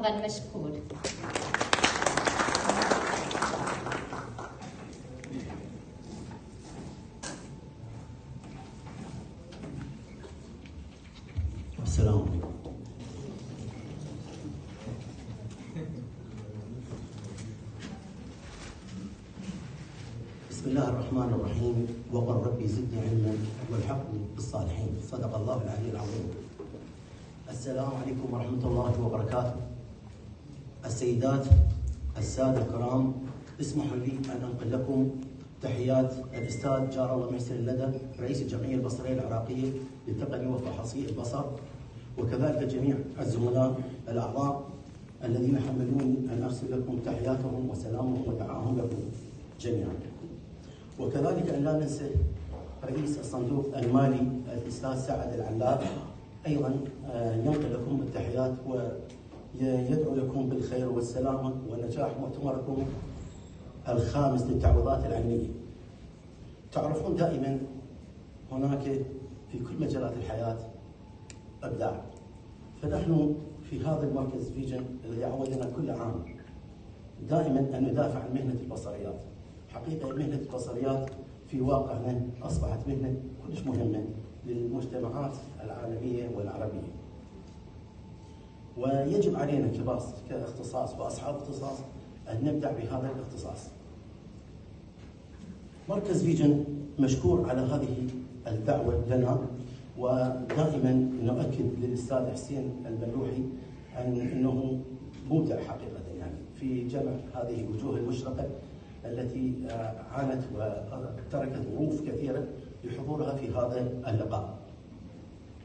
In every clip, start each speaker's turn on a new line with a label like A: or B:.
A: تفضل مشكور.
B: السلام عليكم. بسم الله الرحمن الرحيم. وقل ربي زدني علما والحقني بالصالحين. صدق الله العلي العظيم. السلام عليكم ورحمة الله وبركاته. السيدات السادة الكرام، اسمحوا لي أن أنقل لكم تحيات الأستاذ جار الله محسن اللدى رئيس الجمعية البصرية العراقية للتقنية وفحصي البصر، وكذلك جميع الزملاء الأعضاء الذين حملوني أن أرسل لكم تحياتهم وسلامهم ودعاهم لكم جميعا. وكذلك أن لا ننسى رئيس الصندوق المالي الأستاذ سعد العلاق، أيضا ينقل لكم التحيات ويدعو لكم بالخير والسلامة ونجاح مؤتمركم الخامس للتعويضات العينية. تعرفون دائما هناك في كل مجالات الحياة إبداع، فنحن في هذا المركز فيجن الذي عودنا كل عام دائما أن ندافع عن مهنة البصريات. حقيقة مهنة البصريات في واقعنا أصبحت مهنة كلش مهمة للمجتمعات العالمية والعربية، ويجب علينا كاختصاص وأصحاب اختصاص أن نبدع بهذا الاختصاص. مركز فيجن مشكور على هذه الدعوة لنا، ودائما نؤكد للأستاذ حسين البلوحي أنه مبدع حقيقة يعني في جمع هذه الوجوه المشرقة التي عانت وتركت ظروف كثيرة لحضورها في هذا اللقاء.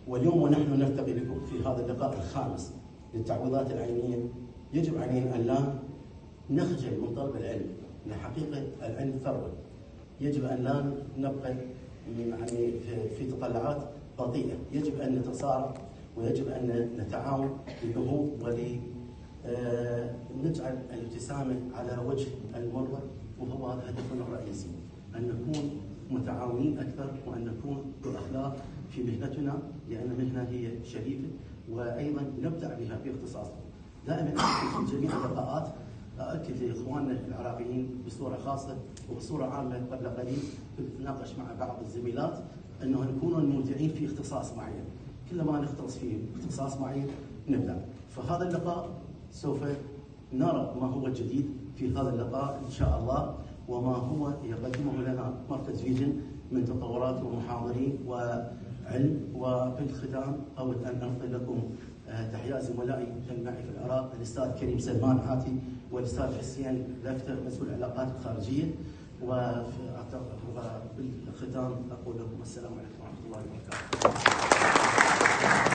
B: واليوم ونحن نلتقي بكم في هذا اللقاء الخامس للتعويضات العينية، يجب علينا أن لا نخجل من طلب العلم، لأن حقيقة العلم ثروة. يجب أن لا نبقى يعني في تطلعات بطيئة، يجب أن نتصارع ويجب أن نتعاون للنهوض ولنجعل الابتسامة على وجه المرء، وهو هذا هدفنا الرئيسي، أن نكون متعاونين أكثر وأن نكون بأخلاق في مهنتنا، لأن مهنة هي شريفة وأيضا نبدع بها في اختصاصنا. دائما في جميع اللقاءات أؤكد لإخواننا العراقيين بصورة خاصة وبصورة عامة. قبل قليل كنت أتناقش مع بعض الزميلات أنه نكون مبدعين في اختصاص معين، كلما نختص في اختصاص معين نبدع. فهذا اللقاء سوف نرى ما هو الجديد في هذا اللقاء إن شاء الله، وما هو يقدمه لنا مركز فيجن من تطورات ومحاضرين وعلم. وبالختام أود أن أنقل لكم تحيات زملائي معي في العراق، الأستاذ كريم سلمان عاتي والأستاذ حسين لفتة مسؤول العلاقات الخارجية. وبالختام أقول لكم السلام عليكم ورحمة الله وبركاته.